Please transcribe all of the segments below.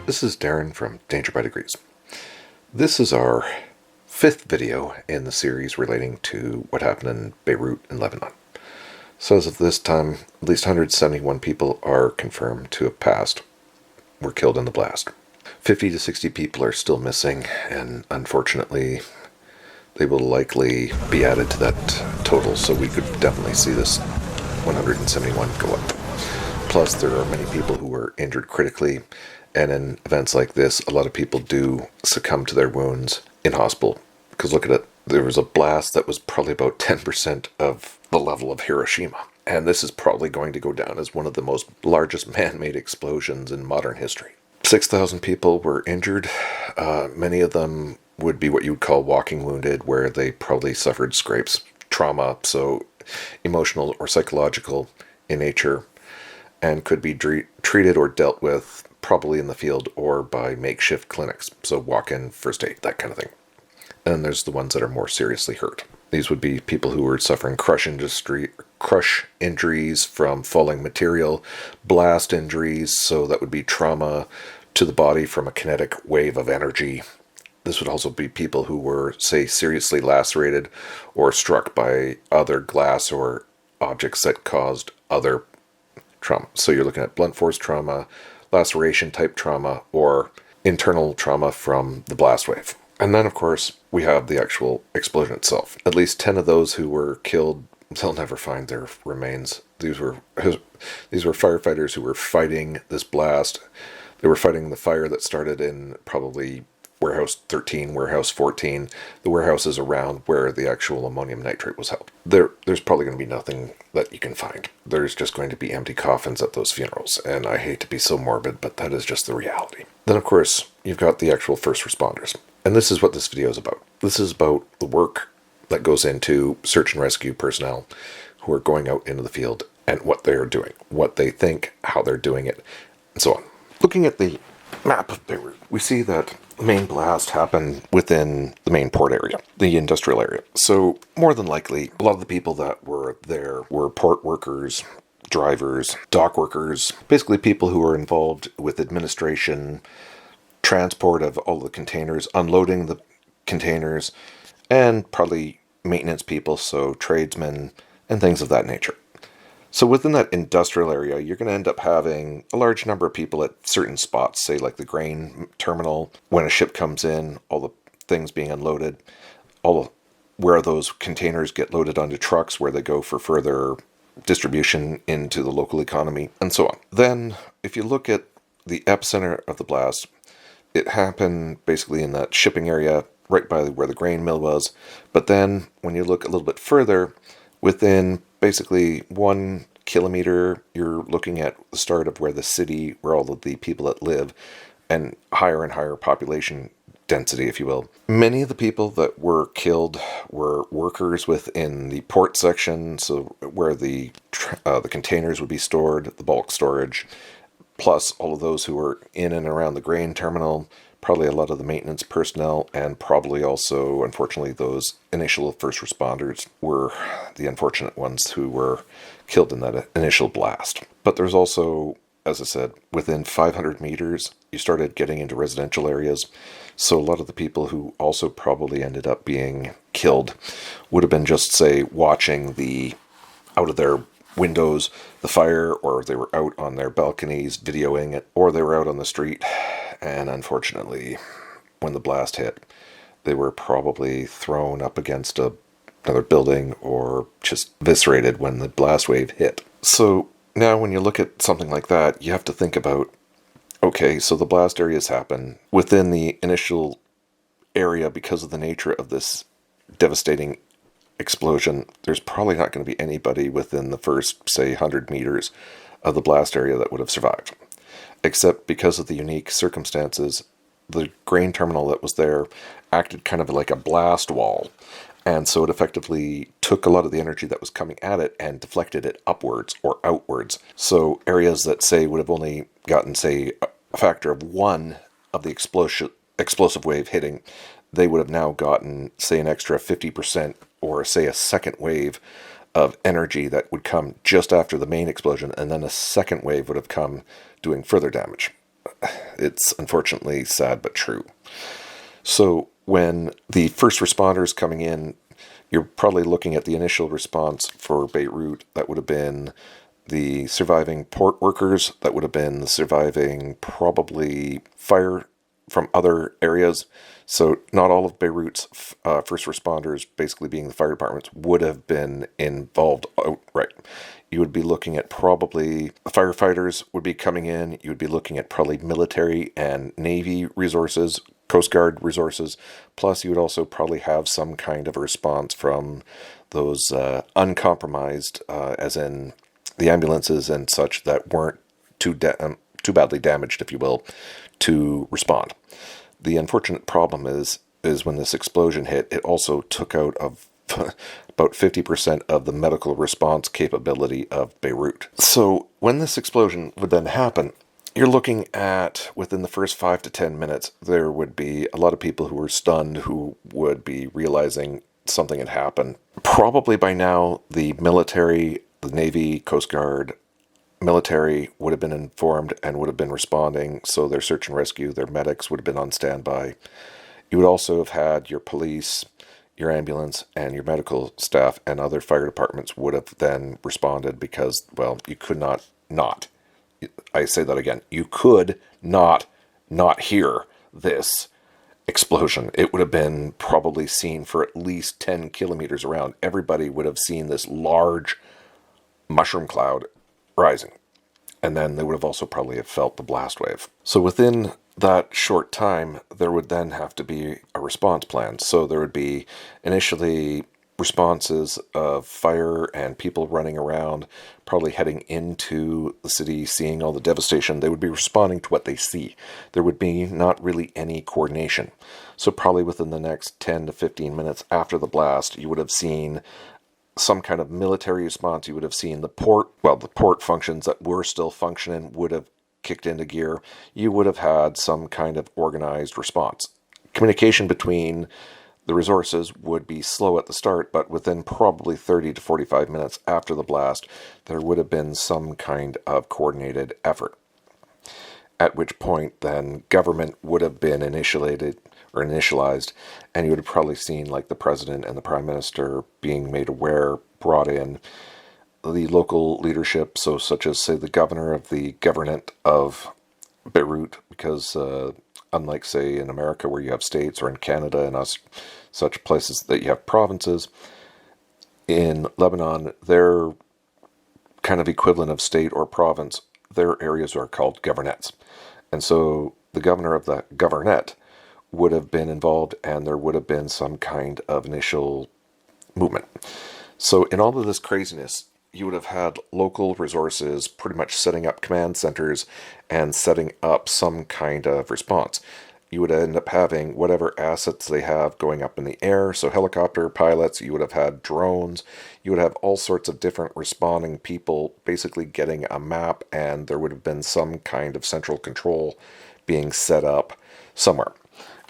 This is Darren from Danger by Degrees. This is our 5th video in the series relating to what happened in Beirut in Lebanon. So as of this time, at least 171 people are confirmed to have passed, were killed in the blast. 50 to 60 people are still missing, and unfortunately they will likely be added to that total, so we could definitely see this 171 go up. Plus, there are many people who were injured critically, and in events like this, a lot of people do succumb to their wounds in hospital. Because look at it, there was a blast that was probably about 10% of the level of Hiroshima. And this is probably going to go down as one of the most largest man-made explosions in modern history. 6,000 people were injured. Many of them would be what you would call walking wounded, where they probably suffered scrapes, trauma, so emotional or psychological in nature, and could be treated or dealt with probably in the field or by makeshift clinics, so walk-in first aid, that kind of thing. And then there's the ones that are more seriously hurt. These would be people who were suffering crush injuries from falling material, blast injuries, so that would be trauma to the body from a kinetic wave of energy. This would also be people who were, say, seriously lacerated or struck by other glass or objects that caused other trauma. So you're looking at blunt force trauma, laceration type trauma, or internal trauma from the blast wave. And then, of course, we have the actual explosion itself. At least 10 of those who were killed, they'll never find their remains. These were firefighters who were fighting this blast. They were fighting the fire that started in probably Warehouse 13, Warehouse 14, the warehouses around where the actual ammonium nitrate was held. There's probably going to be nothing that you can find. There's just going to be empty coffins at those funerals, and I hate to be so morbid, but that is just the reality. Then, of course, you've got the actual first responders, and this is what this video is about. This is about the work that goes into search and rescue personnel who are going out into the field and what they are doing, what they think, how they're doing it, and so on. Looking at the map of Beirut, we see that the main blast happened within the main port area, the industrial area. So more than likely, a lot of the people that were there were port workers, drivers, dock workers, basically people who were involved with administration, transport of all the containers, unloading the containers, and probably maintenance people, so tradesmen and things of that nature. So within that industrial area, you're going to end up having a large number of people at certain spots, say like the grain terminal, when a ship comes in, all the things being unloaded, where those containers get loaded onto trucks, where they go for further distribution into the local economy, and so on. Then, if you look at the epicenter of the blast, it happened basically in that shipping area, right by where the grain mill was. But then, when you look a little bit further, within basically 1 kilometer, you're looking at the start of where the city, where all of the people that live, and higher population density, if you will. Many of the people that were killed were workers within the port section, so where the containers would be stored, the bulk storage, plus all of those who were in and around the grain terminal, probably a lot of the maintenance personnel, and probably also, unfortunately, those initial first responders were the unfortunate ones who were killed in that initial blast. But there's also, as I said, within 500 meters, you started getting into residential areas. So a lot of the people who also probably ended up being killed would have been just, say, watching out of their windows the fire, or they were out on their balconies videoing it, or they were out on the street. And unfortunately, when the blast hit, they were probably thrown up against another building or just eviscerated when the blast wave hit. So now when you look at something like that, you have to think about, okay, so the blast areas happen within the initial area because of the nature of this devastating explosion. There's probably not going to be anybody within the first, say, 100 meters of the blast area that would have survived. Except because of the unique circumstances, the grain terminal that was there acted kind of like a blast wall. And so it effectively took a lot of the energy that was coming at it and deflected it upwards or outwards. So areas that, say, would have only gotten, say, a factor of 1 of the explosive wave hitting, they would have now gotten, say, an extra 50% or, say, a second wave of energy that would come just after the main explosion, and then a second wave would have come doing further damage. It's unfortunately sad but true. So when the first responders coming in, you're probably looking at the initial response for Beirut. That would have been the surviving port workers. That would have been the surviving probably fire from other areas. So not all of Beirut's first responders, basically being the fire departments, would have been involved outright. You would be looking at probably firefighters would be coming in. You would be looking at probably military and Navy resources, Coast Guard resources. Plus, you would also probably have some kind of a response from those uncompromised, as in the ambulances and such that weren't too badly damaged, if you will, to respond. The unfortunate problem is when this explosion hit, it also took out of about 50% of the medical response capability of Beirut. So when this explosion would then happen, you're looking at, within the first 5 to 10 minutes, there would be a lot of people who were stunned who would be realizing something had happened. Probably by now, the military, the Navy, Coast Guard, military would have been informed and would have been responding, so their search and rescue, their medics would have been on standby. You would also have had your police, your ambulance, and your medical staff and other fire departments would have then responded because, well, you could not. I say that again. You could not hear this explosion. It would have been probably seen for at least 10 kilometers around. Everybody would have seen this large mushroom cloud rising. And then they would have also probably have felt the blast wave. So within that short time, there would then have to be a response plan. So there would be initially responses of fire and people running around, probably heading into the city, seeing all the devastation. They would be responding to what they see. There would be not really any coordination. So probably within the next 10 to 15 minutes after the blast, you would have seen some kind of military response. You would have seen the port functions that were still functioning would have kicked into gear. You would have had some kind of organized response. Communication between the resources would be slow at the start, but within probably 30 to 45 minutes after the blast, there would have been some kind of coordinated effort. At which point, then, government would have been initialized, and you would have probably seen like the president and the prime minister being made aware, brought in the local leadership, so such as, say, the governor of the governorate of Beirut, because unlike, say, in America where you have states, or in Canada and such places that you have provinces, in Lebanon, their kind of equivalent of state or province, their areas are called governorates. And so the governor of the governorate would have been involved, and there would have been some kind of initial movement. So in all of this craziness, you would have had local resources pretty much setting up command centers and setting up some kind of response. You would end up having whatever assets they have going up in the air, so helicopter pilots, you would have had drones, you would have all sorts of different responding people basically getting a map, and there would have been some kind of central control being set up somewhere.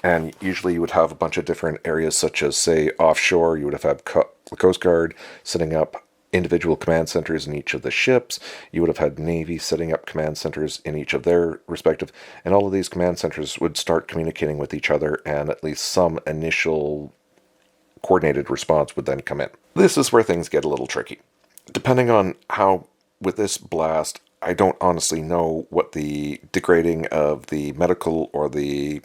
And usually you would have a bunch of different areas, such as, say, offshore. You would have had the Coast Guard setting up individual command centers in each of the ships. You would have had Navy setting up command centers in each of their respective, and all of these command centers would start communicating with each other, and at least some initial coordinated response would then come in. This is where things get a little tricky. Depending on how, with this blast, I don't honestly know what the degrading of the medical or the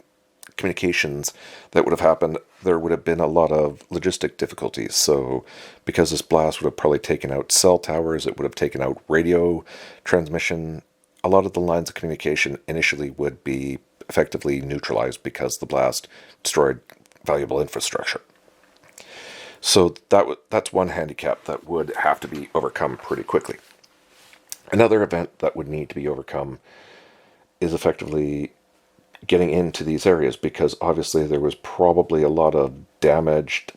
communications that would have happened. There would have been a lot of logistic difficulties. So because this blast would have probably taken out cell towers, it would have taken out radio transmission, a lot of the lines of communication initially would be effectively neutralized because the blast destroyed valuable infrastructure. So that's one handicap that would have to be overcome pretty quickly. Another event that would need to be overcome is effectively getting into these areas, because obviously there was probably a lot of damaged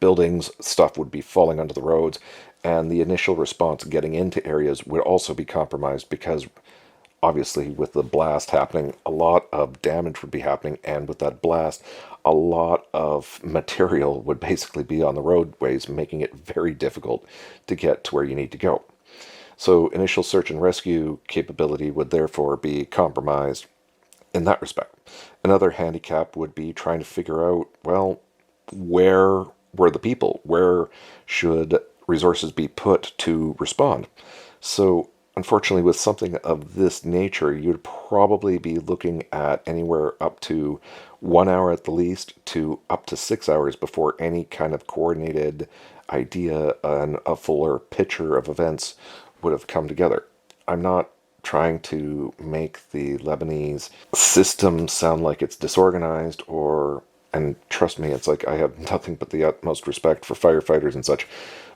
buildings, stuff would be falling onto the roads, and the initial response getting into areas would also be compromised, because obviously with the blast happening, a lot of damage would be happening, and with that blast, a lot of material would basically be on the roadways, making it very difficult to get to where you need to go. So initial search and rescue capability would therefore be compromised in that respect. Another handicap would be trying to figure out, well, where were the people? Where should resources be put to respond? So, unfortunately, with something of this nature, you'd probably be looking at anywhere up to 1 hour at the least to up to 6 hours before any kind of coordinated idea and a fuller picture of events would have come together. I'm not trying to make the Lebanese system sound like it's disorganized or, and trust me, it's like I have nothing but the utmost respect for firefighters and such.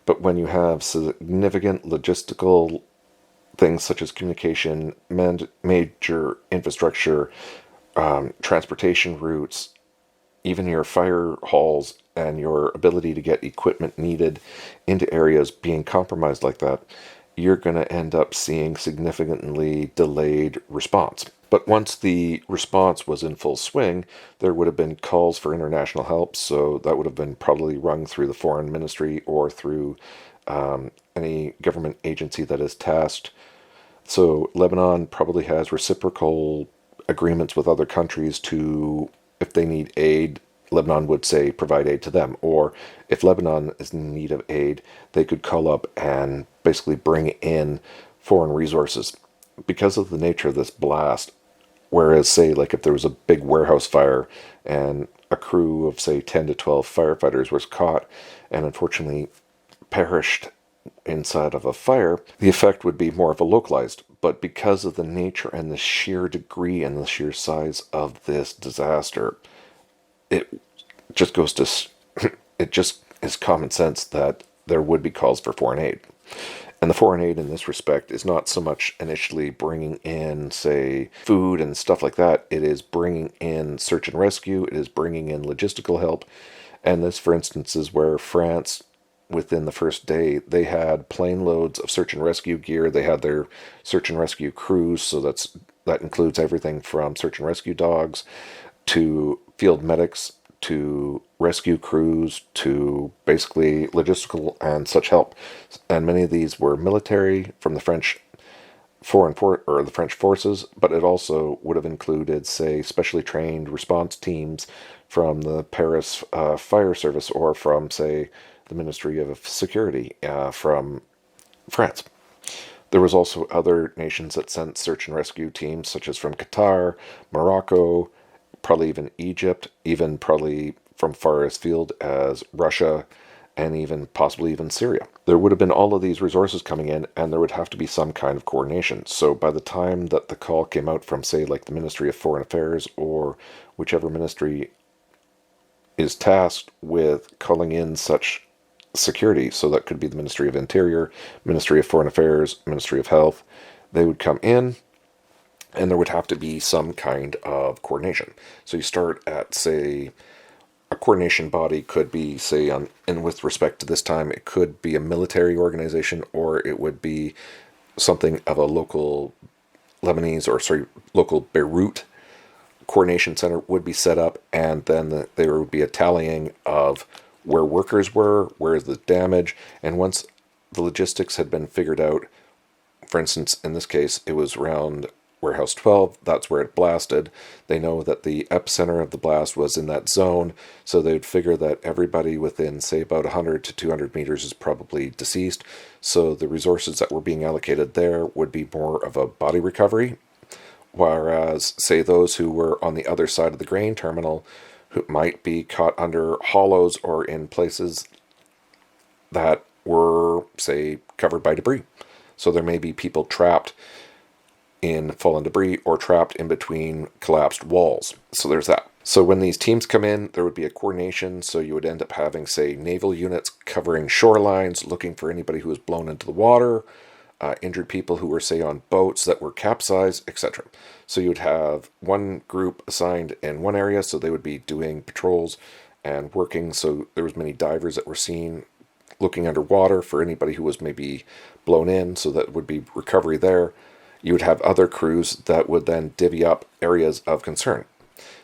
But when you have significant logistical things such as communication, major infrastructure, transportation routes, even your fire halls and your ability to get equipment needed into areas being compromised like that, you're going to end up seeing significantly delayed response. But once the response was in full swing, there would have been calls for international help, so that would have been probably rung through the foreign ministry or through any government agency that is tasked. So Lebanon probably has reciprocal agreements with other countries to, if they need aid, Lebanon would say provide aid to them. Or if Lebanon is in need of aid, they could call up and basically bring in foreign resources. Because of the nature of this blast, whereas, say, like if there was a big warehouse fire and a crew of, say, 10 to 12 firefighters was caught and unfortunately perished inside of a fire, the effect would be more of a localized. But because of the nature and the sheer degree and the sheer size of this disaster, it just goes to, it just is common sense that there would be calls for foreign aid. And the foreign aid in this respect is not so much initially bringing in, say, food and stuff like that. It is bringing in search and rescue. It is bringing in logistical help. And this, for instance, is where France, within the first day, they had plane loads of search and rescue gear. They had their search and rescue crews. So that includes everything from search and rescue dogs to field medics to rescue crews to basically logistical and such help. And many of these were military from the French or the French forces, but it also would have included, say, specially trained response teams from the Paris Fire Service or from, say, the Ministry of Security from France. There was also other nations that sent search and rescue teams, such as from Qatar, Morocco, probably even Egypt, even probably from far as field as Russia, and even possibly even Syria. There would have been all of these resources coming in, and there would have to be some kind of coordination. So by the time that the call came out from, say, like the Ministry of Foreign Affairs or whichever ministry is tasked with calling in such security, so that could be the Ministry of Interior, Ministry of Foreign Affairs, Ministry of Health, they would come in, and there would have to be some kind of coordination. So you start at, say, a coordination body could be, say, and with respect to this time, it could be a military organization, or it would be something of a local local Beirut coordination center would be set up, and then there would be a tallying of where workers were, where is the damage, and once the logistics had been figured out, for instance, in this case, it was around Warehouse 12, that's where it blasted. They know that the epicenter of the blast was in that zone, so they would figure that everybody within, say, about 100 to 200 meters is probably deceased. So the resources that were being allocated there would be more of a body recovery, whereas, say, those who were on the other side of the grain terminal, who might be caught under hollows or in places that were, say, covered by debris. So there may be people trapped in fallen debris or trapped in between collapsed walls. So there's that. So when these teams come in, there would be a coordination. So you would end up having, say, naval units covering shorelines, looking for anybody who was blown into the water, injured people who were, say, on boats that were capsized, etc. So you would have one group assigned in one area, so they would be doing patrols and working. So there was many divers that were seen looking underwater for anybody who was maybe blown in, so that would be recovery there. You would have other crews that would then divvy up areas of concern.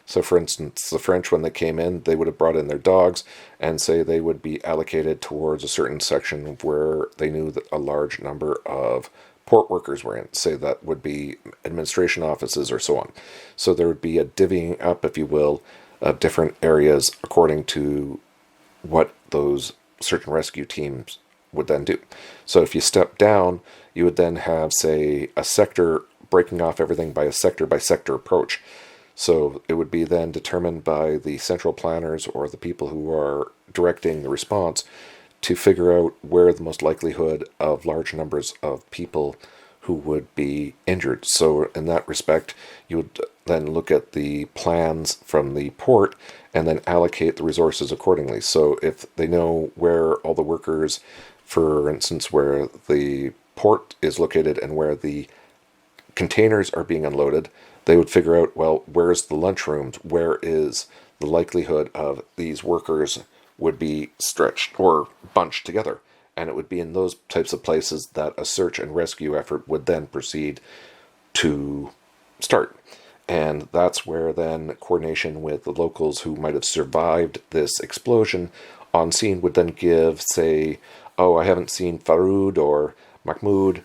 So, for instance, the French, when they came in, they would have brought in their dogs and say they would be allocated towards a certain section where they knew that a large number of port workers were in. Say that would be administration offices or so on. So there would be a divvying up, if you will, of different areas according to what those search and rescue teams would then do. So if you step down, you would then have, say, a sector breaking off everything by by sector approach. So it would be then determined by the central planners or the people who are directing the response to figure out where the most likelihood of large numbers of people who would be injured. So in that respect, you would then look at the plans from the port and then allocate the resources accordingly. So if they know where all the workers, for instance, where the port is located and where the containers are being unloaded, they would figure out, well, where's the lunchrooms? Where is the likelihood of these workers would be stretched or bunched together? And it would be in those types of places that a search and rescue effort would then proceed to start. And that's where then coordination with the locals who might have survived this explosion on scene would then give, say, oh, I haven't seen Faroud or Mahmoud.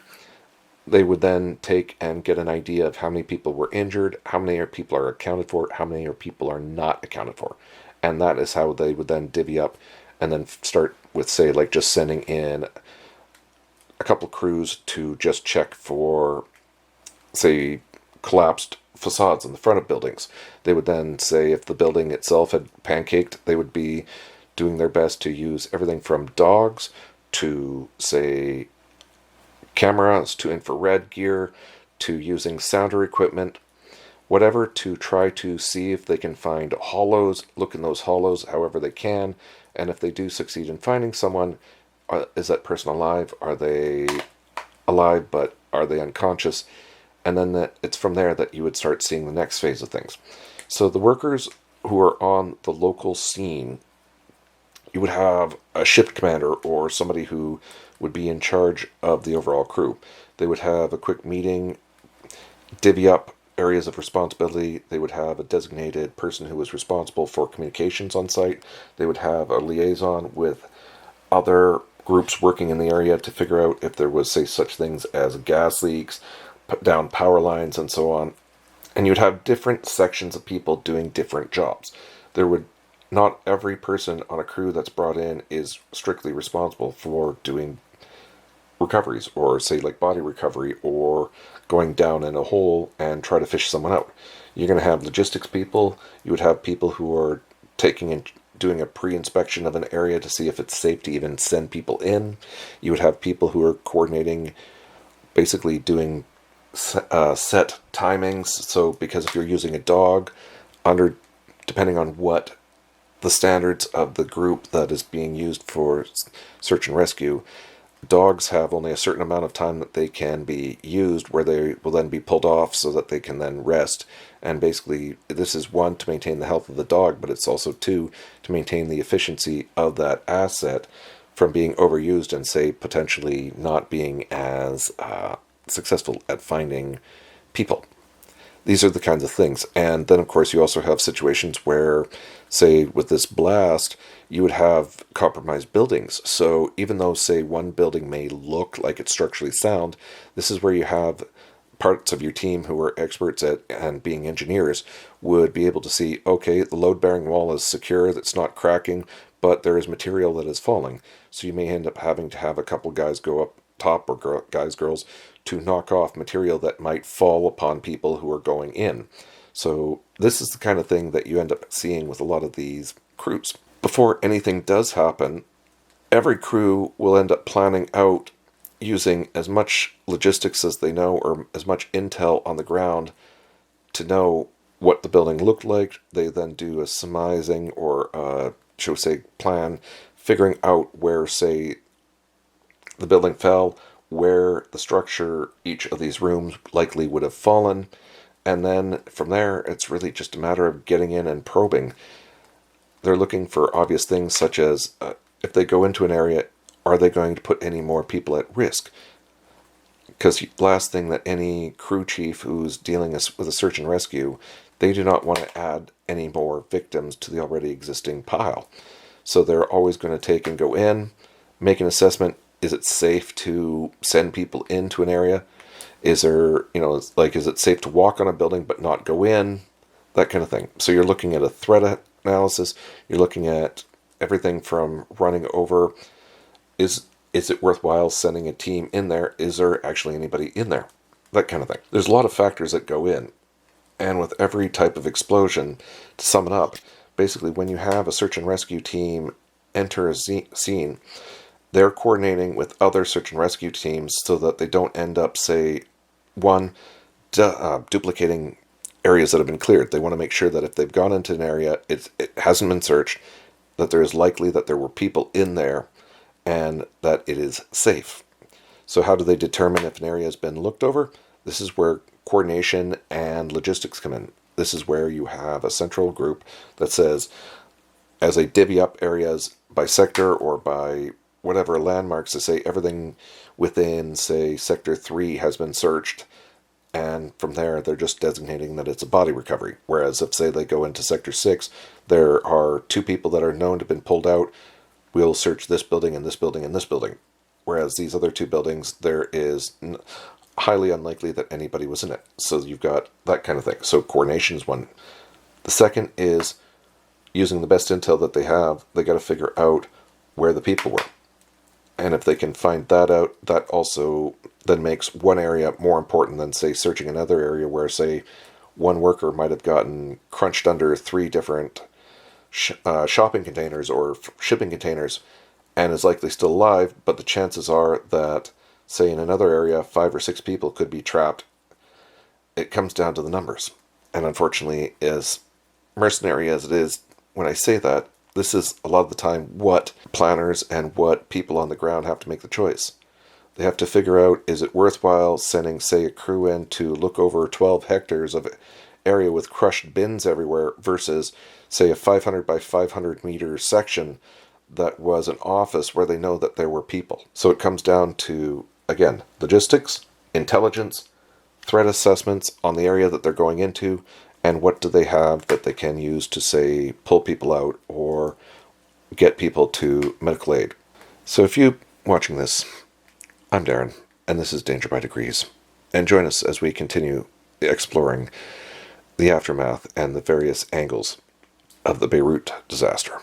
They would then take and get an idea of how many people were injured, how many people are accounted for, how many people are not accounted for. And that is how they would then divvy up and then start with, say, like just sending in a couple crews to just check for, say, collapsed facades in the front of buildings. They would then say if the building itself had pancaked, they would be doing their best to use everything from dogs to, say, cameras to infrared gear to using sounder equipment, whatever, to try to see if they can find hollows, look in those hollows however they can, and if they do succeed in finding someone, is that person alive? Are they alive, but are they unconscious? And then it's from there that you would start seeing the next phase of things. So the workers who are on the local scene, you would have a shift commander or somebody who would be in charge of the overall crew. They would have a quick meeting, divvy up areas of responsibility. They would have a designated person who was responsible for communications on site. They would have a liaison with other groups working in the area to figure out if there was, say, such things as gas leaks, put down power lines, and so on. And you'd have different sections of people doing different jobs. There would not every person on a crew that's brought in is strictly responsible for doing recoveries, or say like body recovery, or going down in a hole and try to fish someone out. You're going to have logistics people. You would have people who are taking and doing a pre-inspection of an area to see if it's safe to even send people in. You would have people who are coordinating, basically doing set timings. So because if you're using a dog, depending on what the standards of the group that is being used for search and rescue, dogs have only a certain amount of time that they can be used, where they will then be pulled off so that they can then rest. And basically, this is one, to maintain the health of the dog, but it's also two, to maintain the efficiency of that asset from being overused and, say, potentially not being as successful at finding people. These are the kinds of things. And then, of course, you also have situations where, say, with this blast, you would have compromised buildings. So even though, say, one building may look like it's structurally sound, this is where you have parts of your team who are experts at and being engineers would be able to see, okay, the load-bearing wall is secure, that's not cracking, but there is material that is falling. So you may end up having to have a couple guys go up top, or girls, to knock off material that might fall upon people who are going in. So this is the kind of thing that you end up seeing with a lot of these crews. Before anything does happen, every crew will end up planning out using as much logistics as they know, or as much intel on the ground to know what the building looked like. They then do a surmising, or shall we say plan, figuring out where, say, the building fell, where the structure, each of these rooms likely would have fallen, and then from there it's really just a matter of getting in and probing. They're looking for obvious things such as, if they go into an area, are they going to put any more people at risk? Because the last thing that any crew chief who's dealing with a search and rescue They do not want to add any more victims to the already existing pile. So they're always going to take and go in, make an assessment. Is it safe to send people into an area? Is there, is it safe to walk on a building but not go in? That kind of thing. So you're looking at a threat analysis. You're looking at everything from running over. Is it worthwhile sending a team in there? Is there actually anybody in there? That kind of thing. There's a lot of factors that go in. And with every type of explosion, to sum it up, basically when you have a search and rescue team enter a scene, they're coordinating with other search and rescue teams so that they don't end up, say, duplicating areas that have been cleared. They want to make sure that if they've gone into an area, it hasn't been searched, that there is likely that there were people in there, and that it is safe. So how do they determine if an area has been looked over? This is where coordination and logistics come in. This is where you have a central group that says, as they divvy up areas by sector or by whatever landmarks, to say everything within, say, Sector 3 has been searched, and from there they're just designating that it's a body recovery. Whereas if, say, they go into Sector 6, there are 2 people that are known to have been pulled out, we'll search this building and this building and this building. Whereas these other 2 buildings, there is highly unlikely that anybody was in it. So you've got that kind of thing. So coordination is one. The second is using the best intel that they have. They got to figure out where the people were. And if they can find that out, that also then makes one area more important than, say, searching another area where, say, one worker might have gotten crunched under 3 different shopping containers or shipping containers and is likely still alive, but the chances are that, say, in another area, 5 or 6 people could be trapped. It comes down to the numbers. And unfortunately, as mercenary as it is, when I say that, this is a lot of the time what planners and what people on the ground have to make the choice. They have to figure out, is it worthwhile sending, say, a crew in to look over 12 hectares of area with crushed bins everywhere versus, say, a 500 by 500 meter section that was an office where they know that there were people. So it comes down to, again, logistics, intelligence, threat assessments on the area that they're going into, and what do they have that they can use to, say, pull people out or get people to medical aid. So if you're watching this, I'm Darren, and this is Danger by Degrees. And join us as we continue exploring the aftermath and the various angles of the Beirut disaster.